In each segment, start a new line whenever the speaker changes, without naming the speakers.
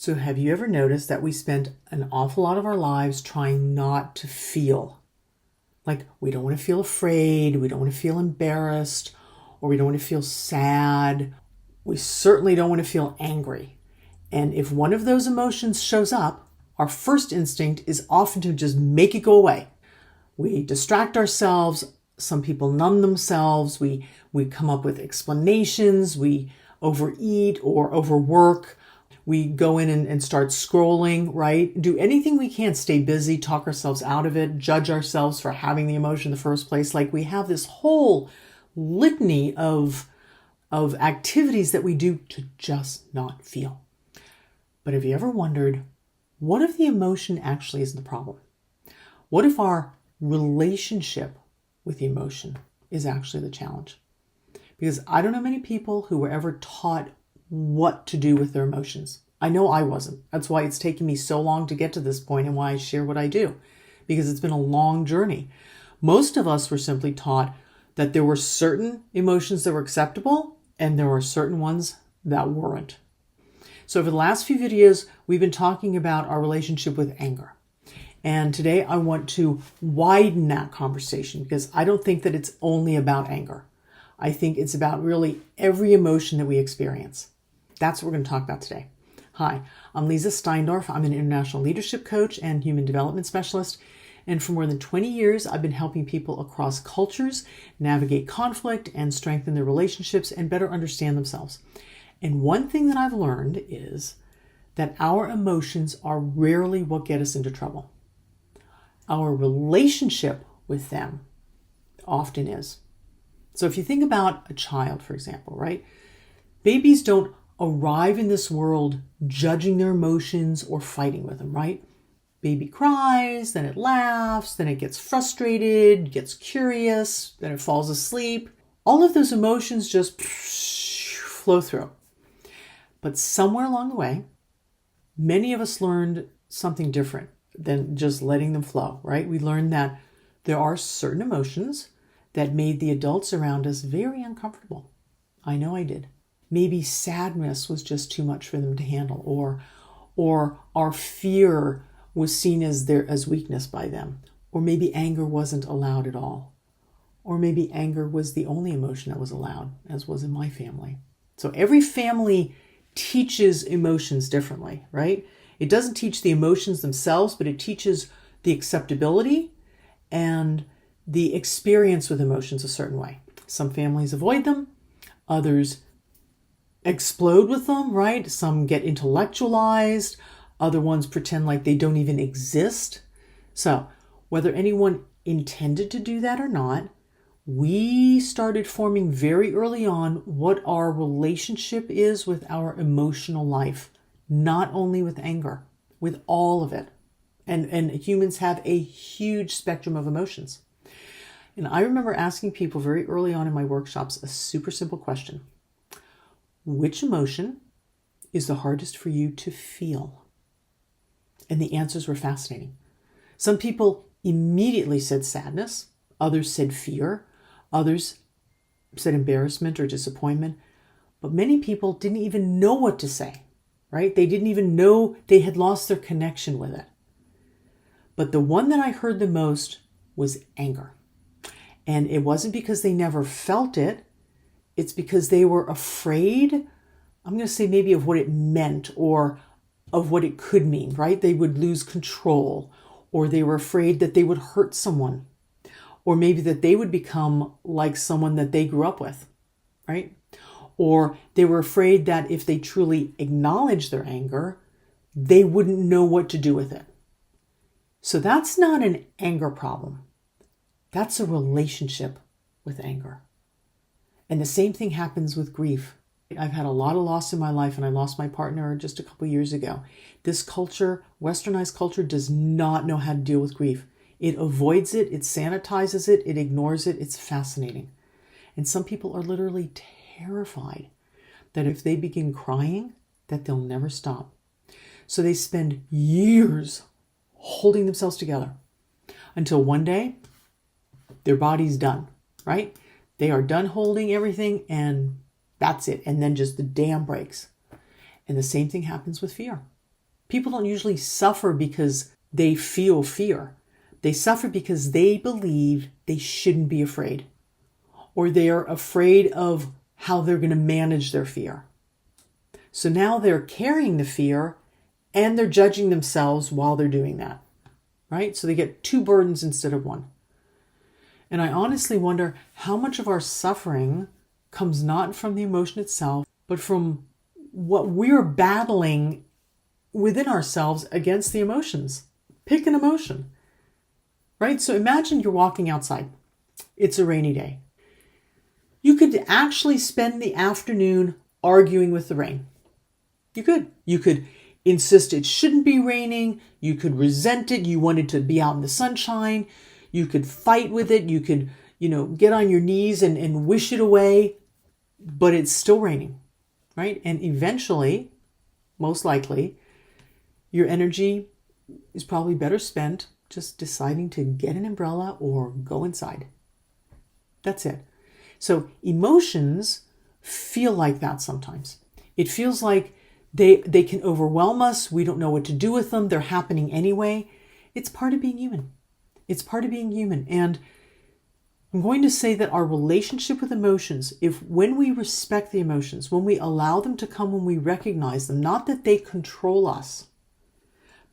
So have you ever noticed that we spend an awful lot of our lives trying not to feel? Like we don't want to feel afraid, we don't want to feel embarrassed, or we don't want to feel sad. We certainly don't want to feel angry. And if one of those emotions shows up, our first instinct is often to just make it go away. We distract ourselves. Some people numb themselves. We come up with explanations. We overeat or overwork. We go in and start scrolling, right? Do anything we can, stay busy, talk ourselves out of it, judge ourselves for having the emotion in the first place. Like we have this whole litany of activities that we do to just not feel. But have you ever wondered, what if the emotion actually isn't the problem? What if our relationship with the emotion is actually the challenge? Because I don't know many people who were ever taught what to do with their emotions. I know I wasn't. That's why it's taken me so long to get to this point and why I share what I do, because it's been a long journey. Most of us were simply taught that there were certain emotions that were acceptable and there were certain ones that weren't. So for the last few videos, we've been talking about our relationship with anger. And today I want to widen that conversation because I don't think that it's only about anger. I think it's about really every emotion that we experience. That's what we're going to talk about today. Hi, I'm Leezá Steindorf. I'm an international leadership coach and human development specialist. And for more than 20 years, I've been helping people across cultures navigate conflict and strengthen their relationships and better understand themselves. And one thing that I've learned is that our emotions are rarely what get us into trouble. Our relationship with them often is. So if you think about a child, for example, right? Babies don't arrive in this world judging their emotions or fighting with them, right? Baby cries, then it laughs, then it gets frustrated, gets curious, then it falls asleep. All of those emotions just flow through. But somewhere along the way, many of us learned something different than just letting them flow, right? We learned that there are certain emotions that made the adults around us very uncomfortable. I know I did. Maybe sadness was just too much for them to handle, or our fear was seen as weakness by them, or maybe anger wasn't allowed at all, or maybe anger was the only emotion that was allowed, as was in my family. So every family teaches emotions differently, right? It doesn't teach the emotions themselves, but it teaches the acceptability and the experience with emotions a certain way. Some families avoid them, others explode with them, right? Some get intellectualized, other ones pretend like they don't even exist. So whether anyone intended to do that or not, we started forming very early on what our relationship is with our emotional life, not only with anger, with all of it. And humans have a huge spectrum of emotions. And I remember asking people very early on in my workshops a super simple question. Which emotion is the hardest for you to feel? And the answers were fascinating. Some people immediately said sadness. Others said fear. Others said embarrassment or disappointment. But many people didn't even know what to say, right? They didn't even know they had lost their connection with it. But the one that I heard the most was anger. And it wasn't because they never felt it. It's because they were afraid, I'm going to say maybe of what it meant or of what it could mean, right? They would lose control, or they were afraid that they would hurt someone, or maybe that they would become like someone that they grew up with, right? Or they were afraid that if they truly acknowledged their anger, they wouldn't know what to do with it. So that's not an anger problem. That's a relationship with anger. And the same thing happens with grief. I've had a lot of loss in my life, and I lost my partner just a couple years ago. This culture, westernized culture, does not know how to deal with grief. It avoids it, it sanitizes it, it ignores it. It's fascinating. And some people are literally terrified that if they begin crying, that they'll never stop. So they spend years holding themselves together until one day their body's done, right? They are done holding everything and that's it. And then just the dam breaks. And the same thing happens with fear. People don't usually suffer because they feel fear. They suffer because they believe they shouldn't be afraid, or they are afraid of how they're going to manage their fear. So now they're carrying the fear and they're judging themselves while they're doing that, right? So they get two burdens instead of one. And I honestly wonder how much of our suffering comes not from the emotion itself, but from what we're battling within ourselves against the emotions. Pick an emotion, right? So imagine you're walking outside. It's a rainy day. You could actually spend the afternoon arguing with the rain. You could. You could insist it shouldn't be raining. You could resent it. You wanted to be out in the sunshine. You could fight with it. You could, get on your knees and wish it away, but it's still raining, right? And eventually, most likely, your energy is probably better spent just deciding to get an umbrella or go inside. That's it. So emotions feel like that sometimes. It feels like they can overwhelm us. We don't know what to do with them. They're happening anyway. It's part of being human. It's part of being human. And I'm going to say that our relationship with emotions, when we respect the emotions, when we allow them to come, when we recognize them, not that they control us,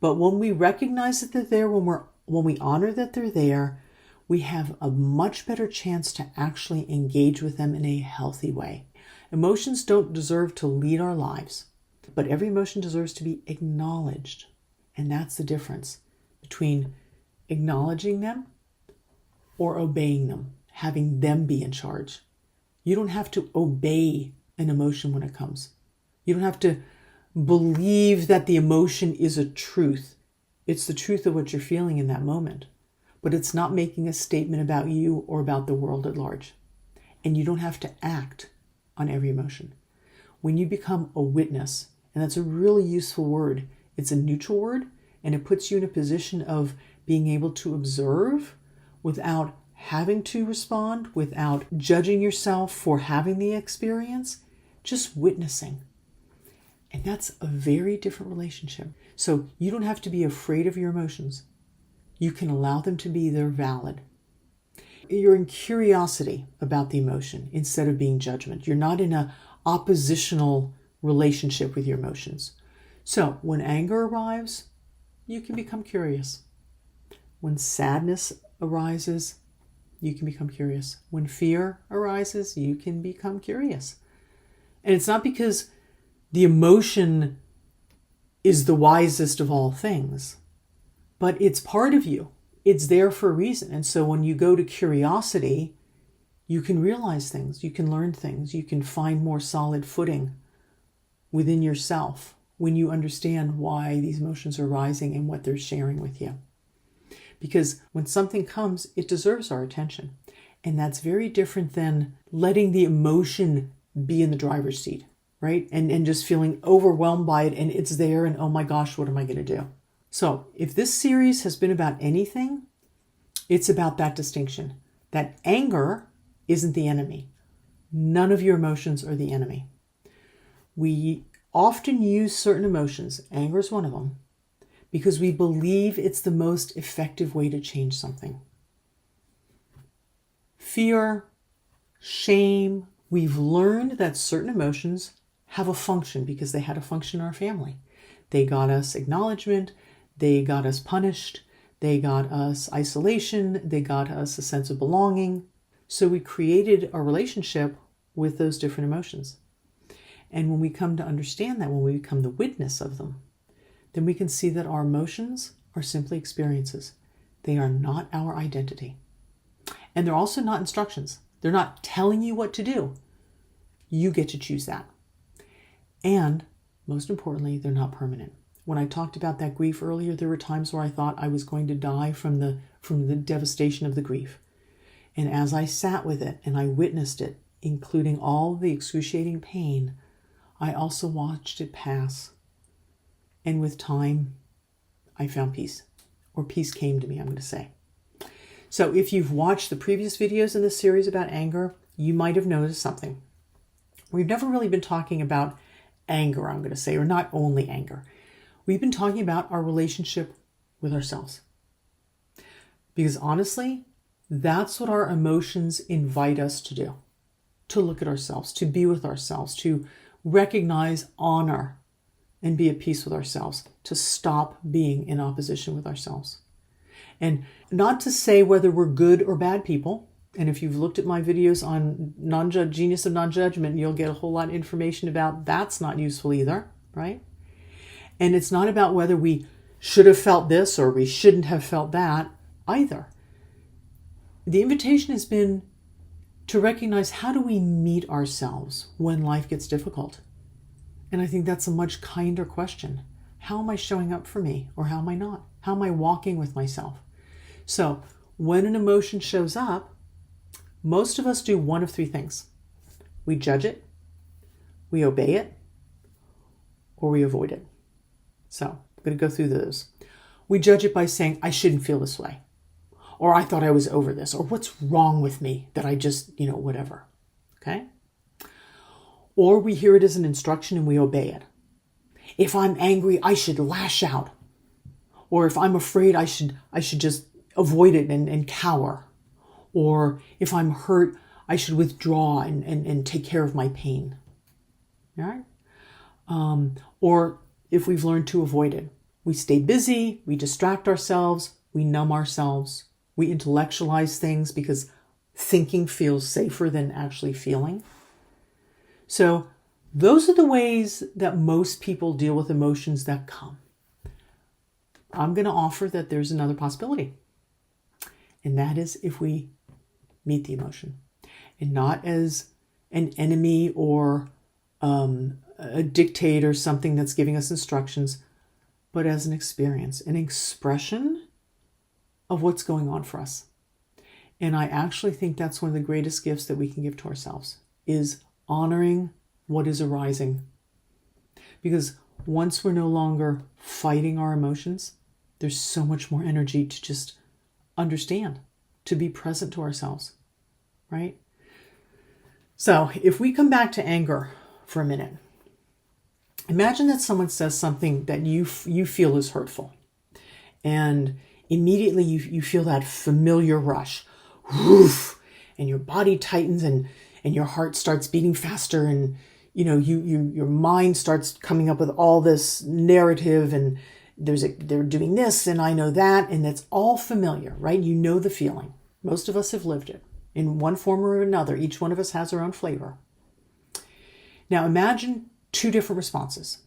but when we recognize that they're there, when we honor that they're there, we have a much better chance to actually engage with them in a healthy way. Emotions don't deserve to lead our lives, but every emotion deserves to be acknowledged. And that's the difference between acknowledging them or obeying them, having them be in charge. You don't have to obey an emotion when it comes. You don't have to believe that the emotion is a truth. It's the truth of what you're feeling in that moment. But it's not making a statement about you or about the world at large. And you don't have to act on every emotion. When you become a witness, and that's a really useful word, it's a neutral word, and it puts you in a position of being able to observe without having to respond, without judging yourself for having the experience, just witnessing. And that's a very different relationship. So you don't have to be afraid of your emotions. You can allow them to be, they're valid. You're in curiosity about the emotion instead of being judgment. You're not in an oppositional relationship with your emotions. So when anger arrives, you can become curious. When sadness arises, you can become curious. When fear arises, you can become curious. And it's not because the emotion is the wisest of all things, but it's part of you. It's there for a reason. And so when you go to curiosity, you can realize things, you can learn things, you can find more solid footing within yourself when you understand why these emotions are rising and what they're sharing with you. Because when something comes, it deserves our attention. And that's very different than letting the emotion be in the driver's seat, right? And just feeling overwhelmed by it and it's there and oh my gosh, what am I going to do? So if this series has been about anything, it's about that distinction, that anger isn't the enemy. None of your emotions are the enemy. We often use certain emotions, anger is one of them, because we believe it's the most effective way to change something. Fear, shame, we've learned that certain emotions have a function because they had a function in our family. They got us acknowledgement, they got us punished, they got us isolation, they got us a sense of belonging. So we created a relationship with those different emotions. And when we come to understand that, when we become the witness of them, then we can see that our emotions are simply experiences. They are not our identity. And they're also not instructions. They're not telling you what to do. You get to choose that. And most importantly, they're not permanent. When I talked about that grief earlier, there were times where I thought I was going to die from the devastation of the grief. And as I sat with it and I witnessed it, including all the excruciating pain, I also watched it pass. And with time, I found peace, or peace came to me, I'm going to say. So if you've watched the previous videos in this series about anger, you might have noticed something. We've never really been talking about anger, I'm going to say, or not only anger. we've been talking about our relationship with ourselves. Because honestly, that's what our emotions invite us to do. To look at ourselves, to be with ourselves, to recognize, honor, and be at peace with ourselves, to stop being in opposition with ourselves. And not to say whether we're good or bad people. And if you've looked at my videos on genius of non-judgment, you'll get a whole lot of information about that's not useful either, right? And it's not about whether we should have felt this or we shouldn't have felt that either. The invitation has been to recognize, how do we meet ourselves when life gets difficult? And I think that's a much kinder question. How am I showing up for me, or how am I not? How am I walking with myself? So when an emotion shows up, most of us do one of three things. We judge it, we obey it, or we avoid it. So I'm going to go through those. We judge it by saying, I shouldn't feel this way. Or I thought I was over this. Or what's wrong with me that I just, whatever. Okay? Or we hear it as an instruction and we obey it. If I'm angry, I should lash out. Or if I'm afraid, I should just avoid it and cower. Or if I'm hurt, I should withdraw and take care of my pain. All right? Or if we've learned to avoid it, we stay busy, we distract ourselves, we numb ourselves, we intellectualize things because thinking feels safer than actually feeling. So those are the ways that most people deal with emotions that come. I'm going to offer that there's another possibility. And that is if we meet the emotion. And not as an enemy or a dictator, something that's giving us instructions, but as an experience, an expression of what's going on for us. And I actually think that's one of the greatest gifts that we can give to ourselves, is honoring what is arising. Because once we're no longer fighting our emotions, there's so much more energy to just understand, to be present to ourselves, right? So if we come back to anger for a minute, imagine that someone says something that you feel is hurtful. And immediately you feel that familiar rush. Woof, and your body tightens and your heart starts beating faster, and your mind starts coming up with all this narrative, and they're doing this and I know that, and it's all familiar, right? You know the feeling. Most of us have lived it in one form or another. Each one of us has our own flavor. Now imagine two different responses.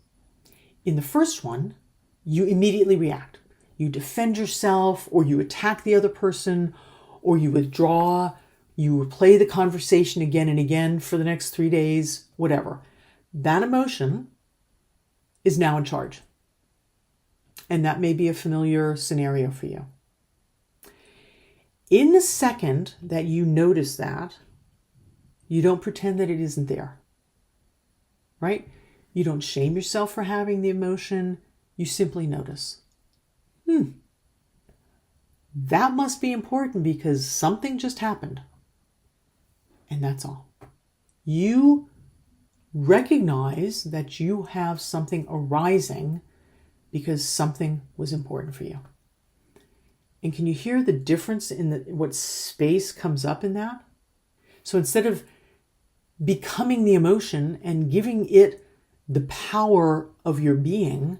In the first one, you immediately react. You defend yourself, or you attack the other person, or you withdraw, you replay the conversation again and again for the next 3 days, whatever. That emotion is now in charge. And that may be a familiar scenario for you. In the second that you notice that, you don't pretend that it isn't there, right? You don't shame yourself for having the emotion. You simply notice. That must be important because something just happened. And that's all. You recognize that you have something arising because something was important for you. And can you hear the difference in what space comes up in that? So instead of becoming the emotion and giving it the power of your being,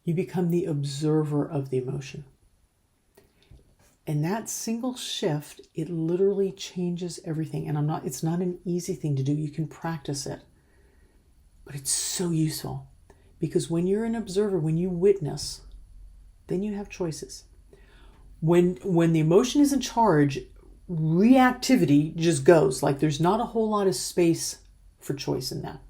you become the observer of the emotion. And that single shift, it literally changes everything. And it's not an easy thing to do. You can practice it. But it's so useful. Because when you're an observer, when you witness, then you have choices. When the emotion is in charge, reactivity just goes. Like there's not a whole lot of space for choice in that.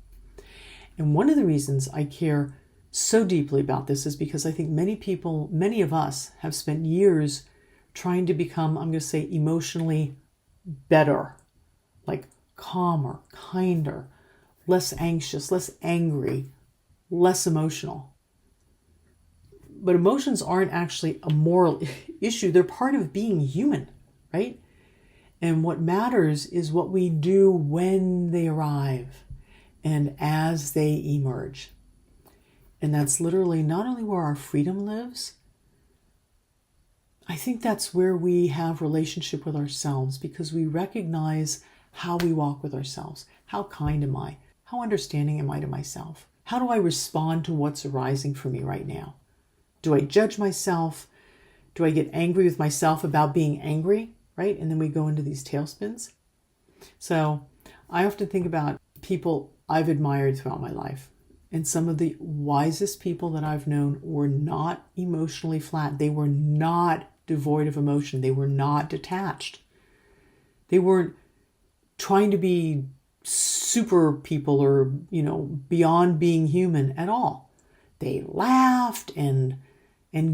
And one of the reasons I care so deeply about this is because I think many of us have spent years trying to become, I'm going to say, emotionally better, like calmer, kinder, less anxious, less angry, less emotional. But emotions aren't actually a moral issue. They're part of being human, right? And what matters is what we do when they arrive and as they emerge. And that's literally not only where our freedom lives, I think that's where we have relationship with ourselves, because we recognize how we walk with ourselves. How kind am I? How understanding am I to myself? How do I respond to what's arising for me right now? Do I judge myself? Do I get angry with myself about being angry, right? And then we go into these tailspins. So I often think about people I've admired throughout my life. And some of the wisest people that I've known were not emotionally flat. They were not devoid of emotion. They were not detached. They weren't trying to be super people or, beyond being human at all. They laughed and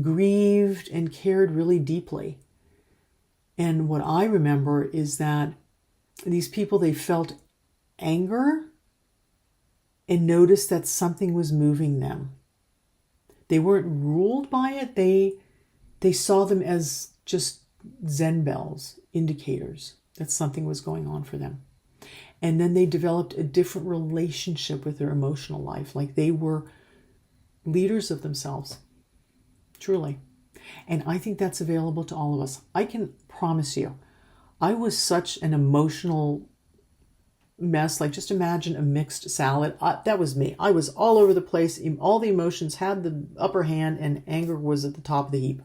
grieved and cared really deeply. And what I remember is that these people, they felt anger and noticed that something was moving them. They weren't ruled by it. They saw them as just Zen bells, indicators that something was going on for them. And then they developed a different relationship with their emotional life, like they were leaders of themselves, truly. And I think that's available to all of us. I can promise you, I was such an emotional mess. Like, just imagine a mixed salad. That was me. I was all over the place. All the emotions had the upper hand, and anger was at the top of the heap.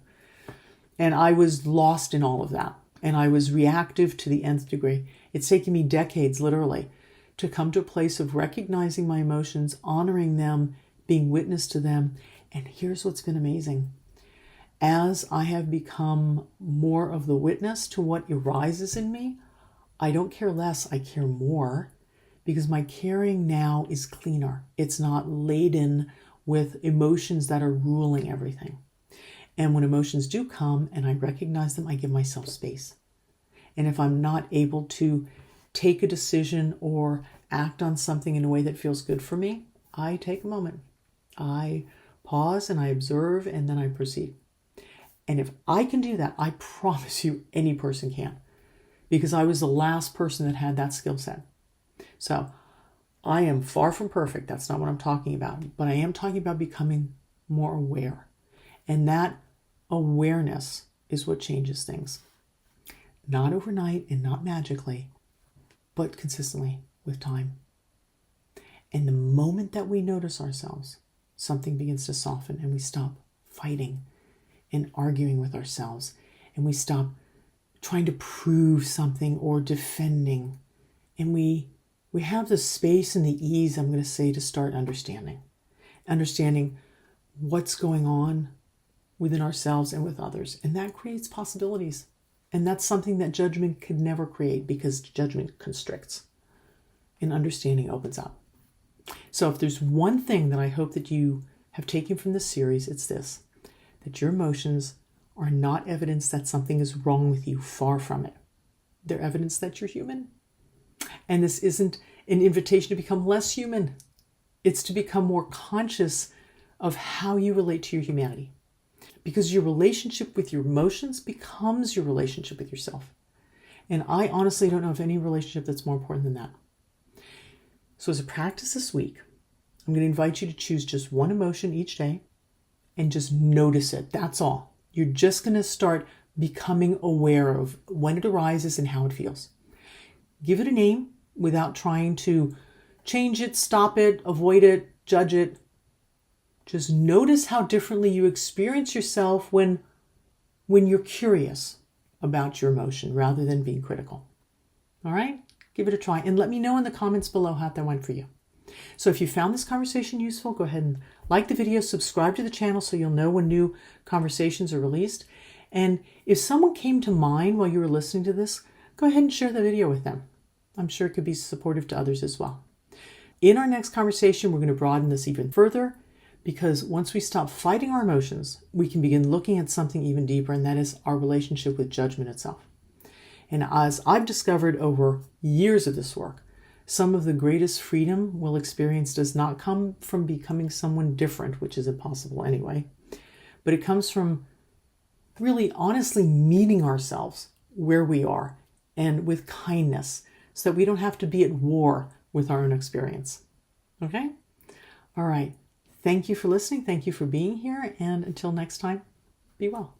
And I was lost in all of that. And I was reactive to the nth degree. It's taken me decades, literally, to come to a place of recognizing my emotions, honoring them, being witness to them. And here's what's been amazing. As I have become more of the witness to what arises in me, I don't care less, I care more, because my caring now is cleaner. It's not laden with emotions that are ruling everything. And when emotions do come and I recognize them, I give myself space. And if I'm not able to take a decision or act on something in a way that feels good for me, I take a moment. I pause and I observe, and then I proceed. And if I can do that, I promise you any person can. Because I was the last person that had that skill set. So I am far from perfect. That's not what I'm talking about. But I am talking about becoming more aware. And that awareness is what changes things. Not overnight and not magically, but consistently with time. And the moment that we notice ourselves, something begins to soften, and we stop fighting and arguing with ourselves. And we stop trying to prove something or defending. And we have the space and the ease, I'm going to say, to start understanding what's going on within ourselves and with others. And that creates possibilities. And that's something that judgment could never create, because judgment constricts and understanding opens up. So if there's one thing that I hope that you have taken from this series, it's this: that your emotions are not evidence that something is wrong with you. Far from it. They're evidence that you're human. And this isn't an invitation to become less human. It's to become more conscious of how you relate to your humanity. Because your relationship with your emotions becomes your relationship with yourself. And I honestly don't know of any relationship that's more important than that. So as a practice this week, I'm going to invite you to choose just one emotion each day and just notice it. That's all. You're just going to start becoming aware of when it arises and how it feels. Give it a name without trying to change it, stop it, avoid it, judge it. Just notice how differently you experience yourself when you're curious about your emotion rather than being critical. All right? Give it a try and let me know in the comments below how that went for you. So if you found this conversation useful, go ahead and like the video, subscribe to the channel so you'll know when new conversations are released. And if someone came to mind while you were listening to this, go ahead and share the video with them. I'm sure it could be supportive to others as well. In our next conversation, we're going to broaden this even further, because once we stop fighting our emotions, we can begin looking at something even deeper, and that is our relationship with judgment itself. And as I've discovered over years of this work, some of the greatest freedom we'll experience does not come from becoming someone different, which is impossible anyway, but it comes from really honestly meeting ourselves where we are and with kindness, so that we don't have to be at war with our own experience. Okay? All right. Thank you for listening. Thank you for being here. And until next time, be well.